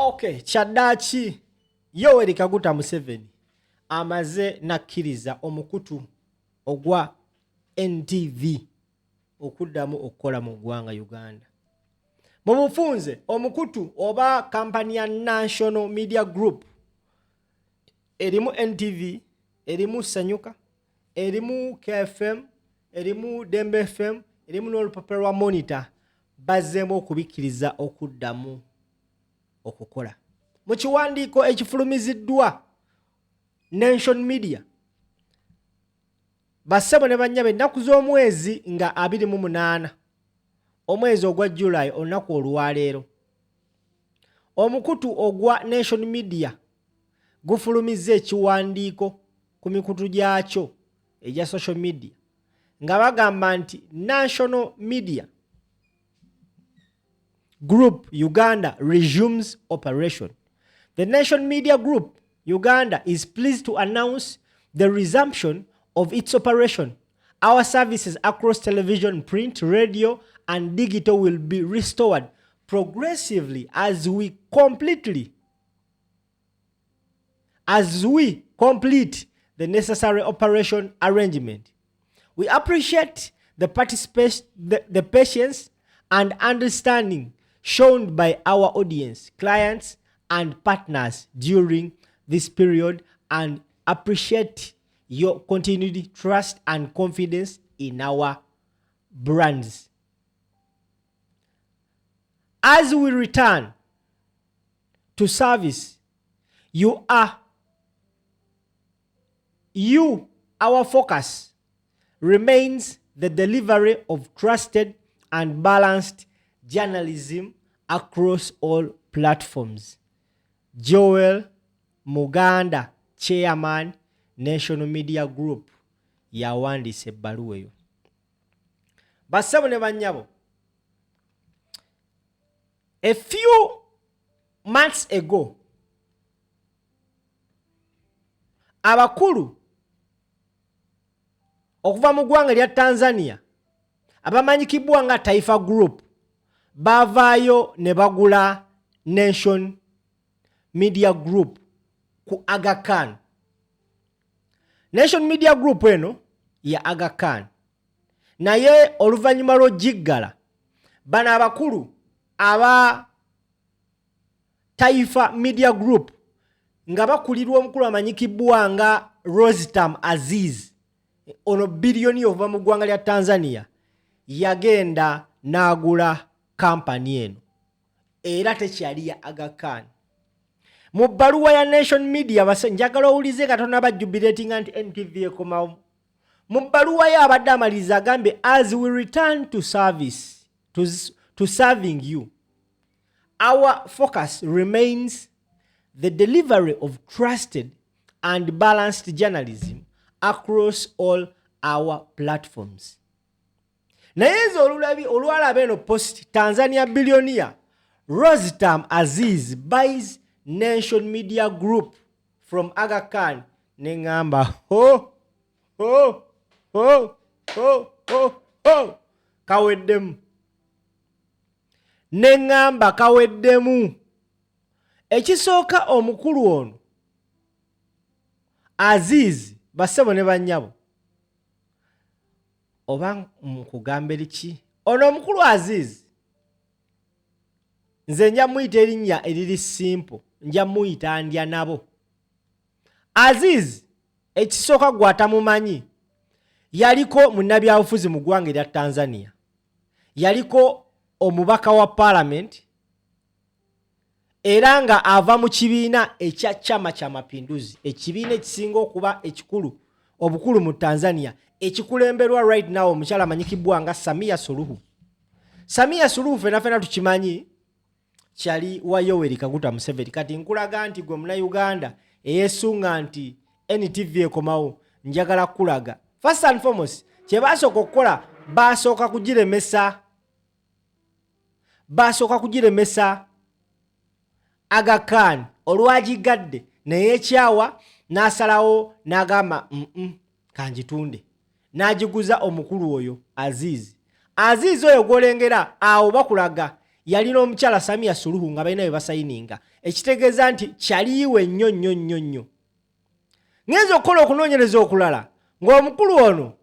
Okay, Chadachi Yoweri Kaguta Museveni amaze nakkiriza omukutu ogwa NTV okuddamu okukola mu ggwanga Uganda. Mu bufunze omukutu oba kampani ya National Media Group erimu NTV, erimu Sanyuka, erimu KFM, erimu Dembe FM, erimu n'olupapula lwa Monitor bazzeemu okubikkiriza okuddamu okukola. Mu kiwandiiko ekifulumiziddwa Nation Media bassebo ne bannyabe ennaku z'omwezi nga 28 omwezi ogwa July olunaku olwaleero. Omukutu ogwa Nation Media gufulumizza ekiwandiiko ku mikutu gyakyo egya social media nga bagamba nti National Media Group Uganda resumes operation. The Nation Media Group Uganda is pleased to announce the resumption of its operation. Our services across television, print, radio, and digital will be restored progressively as we complete the necessary operation arrangement. We appreciate the participation, the patience and understanding shown by our audience, clients, and partners during this period, and appreciate your continued trust and confidence in our brands. As we return to service, our focus remains the delivery of trusted and balanced journalism across all platforms. Joel Muganda, Chairman, National Media Group, yawandiise ebbaluwa eyo. Bassebo ne bannyabo, a few months ago, abakulu okuva mu ggwanga lya Tanzania abamanyikibwa nga Taifa Group bavaayo ne bagula Nation Media Group ku Aga Khan. Nation Media Group eno ya Aga Khan. Naye oluvannyuma lw'ogiggala bano abakulu aba Taifa Media Group nga bakulirwa omukulu amanyikibwa nga Rostam Aziz, ono biliyoni ova mu ggwanga lya Tanzania, yagenda n'agula kampani eno era tekyali ya Aga Khan. Mu bbaluwa ya Nation Media njagala owulize Katonda bajubilatinga nti NTV ekomawo. Mu bbaluwa ye abadde amaliriza agambye, as we return to service, to serving you, our focus remains the delivery of trusted and balanced journalism across all our platforms. Naye ezo olwalaba eno post, Tanzania billionaire Rostam Aziz buys Nation Media Group from Aga Khan, nengamba kaweddemu. Nengamba kaweddemu. Ekisooka omukulu ono Aziz, bassebo ne bannyabo, oba nkugamba ki? Ono omukulu Aziz nze nja muyita erinnya eriri simple, nja muyita ndya nabo. Aziz ekisooka gwatamumanyi, yaliko munnabyabufuzi mu ggwanga erya Tanzania, yaliko omubaka wa parliament, era nga ava mu kibiina ekya Chama cha Mapinduzi, ekibiina ekisinga okuba ekikulu obukulu mu Tanzania, ekikulemberwa right now omukyala amanyikibwa nga Samia Suluhu. Samia Suluhu fena tukimanyi kyali wa Yoweri Kaguta Museveni. Kati nkulaga nti gwe muna Uganda eyesunga nti NTV ekomawo, njagala kulaga first and foremost kye basooka okukola, basooka kugiremesa Aga Khan olwagigadde neyeekyawa n'asalawo n'agamba kangitunde, n'agiguza omukulu oyo Aziz. Aziz oyo gwolengera awo bakulaga yalina omukyala Samia Suluhu nga balina bye basayininga ekitegeeza nti kyaliiwe nnyo. Ngenza okukola okunoonyereza okulala ng'omukulu ono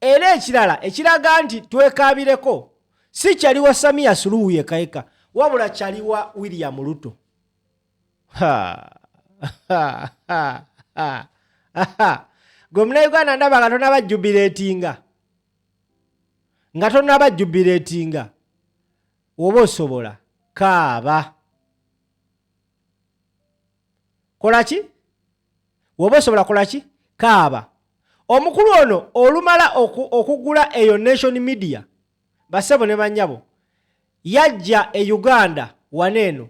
era ekirala ekiraga nti twekaabireko si kyaliwa Samia Suluhu yekayeka wabula kyaliwa William Ruto. Gwe Munnayuganda ndaba nga tonnaba jubileetinga oba osobola kaaba. Kola ki? Woba osobola kola ki? Kaaba. Omukulu ono olumala okugula eyo Nation Media basebo ne bannyabo yajja e Uganda waneeno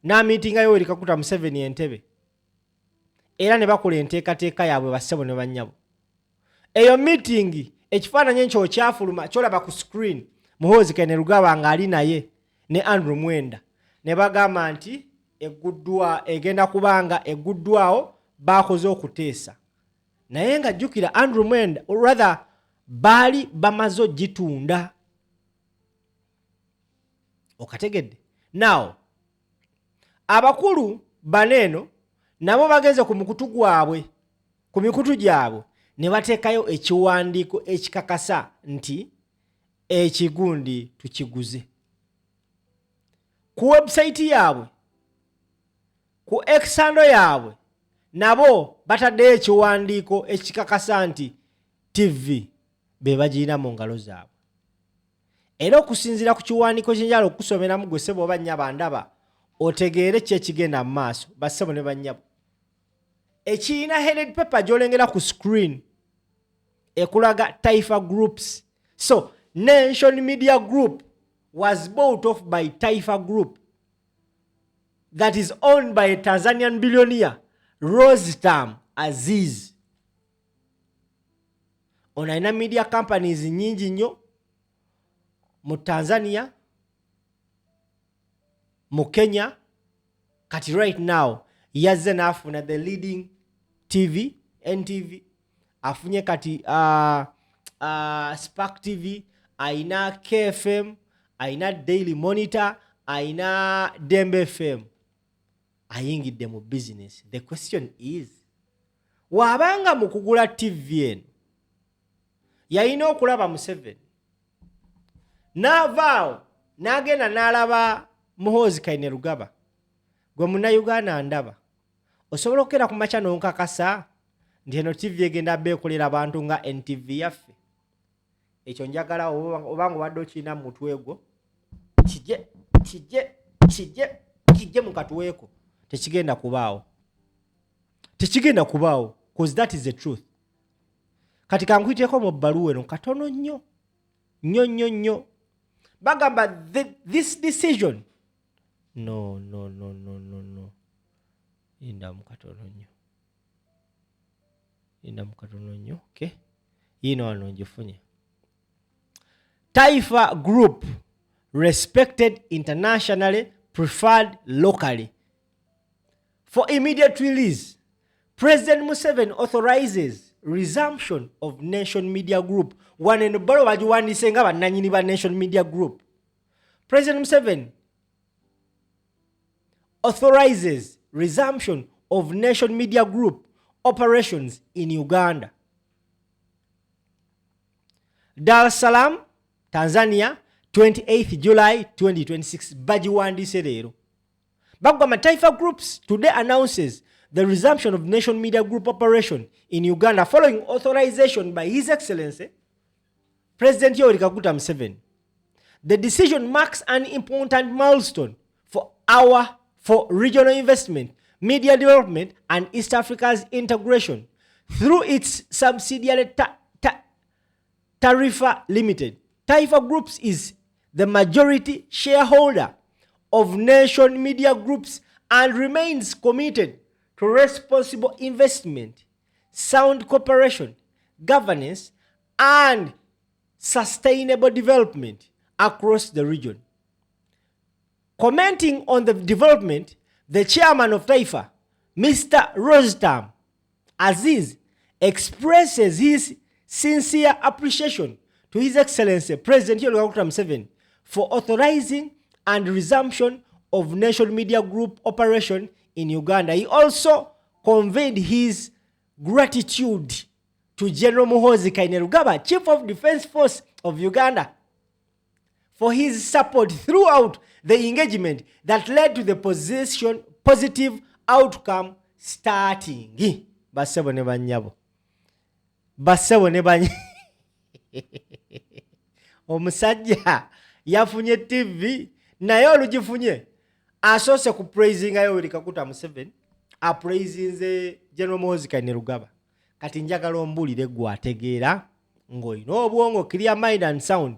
n'amiitinga Yoweri Kaguta Museveni Entebbe era ne bakola enteekateeka yaabwe basebo ne bannyabo. Eyo meeting ekifaananyi ekyo kyafuluma kyolaba ku screen Muhoozi Kainerugaba ng'ali naye ne Andrew Mwenda ne bagamba nti egenda kubanga egguddwawo baakoze okuteesa. Naye nga jjukira Andrew Mwenda rather baali bamaze ogitunda. Okategedde? Now abakulu baneeno nabo bagenze ku mikutu gyabwe ne bateekayo ekiwandiiko ekikakasa nti ekigundi tukiguze. Ku website yaabwe, ku exando yaabwe nabo bataddeyo ekiwandiiko ekikakasa nti TV be bagirina mu ngalo zaabwe. Era okusinziira ku kiwandiiko kyenjala okusomeramu gwe ssebo oba nnyaba ndaba otegeere ki ekigenda mu maaso bassebo ne bannyabo. Ekirina headed paper gy'olengera ku screen ekulaga Taifa Groups. So Nation Media Group was bought off by Taifa Group that is owned by a Tanzanian billionaire Resumption Aziz. Ono alina media companies nyingi nnyo mu Tanzania, mu Kenya, kati right now yazze n'afuna the leading TV, NTV, afunye kati Spark TV, aina KFM, aina Daily Monitor, aina Dembe FM. Ayingidde mu business. The question is, wabanga mu kugula TV eno yalina okulaba Museveni n'avaawo n'agenda n'alaba Muhoozi Kainerugaba, gwe Munnayuganda ndaba osobola okukera ku makya n'onkakasa nti eno TV egenda beekolera abantu nga NTV yaffe. Ekyo njagala obanga obadde okirina mu mutwe gwo kijje mu katweko. Tekigenda kubaawo because that is the truth. Kati kankuyiteeko mu bbaluwa eno katono nnyo bagamba this decision no inda mu katono nnyo okay yino wano ngifunye. Taifa Group, respected internationally, preferred locally. For immediate release, President Museveni authorizes resumption of Nation Media Group. One in balo bajiwandiise nga bannannyini ba Nation Media Group. President Museveni authorizes resumption of Nation Media Group operations in Uganda. Dar es Salaam, Tanzania, 28th July 2026. Bajiwandiise leero. Bagamba Taifa Groups today announces the resumption of Nation Media Group operation in Uganda following authorization by His Excellency President Yoweri Kaguta Museveni. The decision marks an important milestone for regional investment, media development, and East Africa's integration through its subsidiary Tarifa Limited. Taifa Groups is the majority shareholder of Nation Media Groups and remains committed to responsible investment, sound cooperation, governance, and sustainable development across the region. Commenting on the development, the chairman of Taifa, Mr. Resumption Aziz, expresses his sincere appreciation to His Excellency President Yoweri Kaguta Museveni for authorizing and resumption of Nation Media Group operation in Uganda. He also conveyed his gratitude to General Muhoozi Kainerugaba, Chief of Defense Force of Uganda, for his support throughout the engagement that led to the positive outcome starting. Basebo ne banyabo. Basebo ne banyabo. Omusajja yafunye TV naye olugifunye asose ku praising ayo Kaguta Museveni a praising General Muhoozi Kainerugaba. Kati njagala ombulire gwe ategeera ng'olina obwongo clear mind and sound.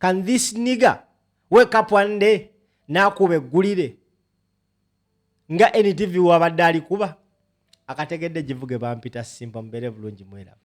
Can this nigga wake up one day n'akuba eggulire nga NTV wabadde alikuba akategedde givuge bampita simpa mbeere bulungi mwera.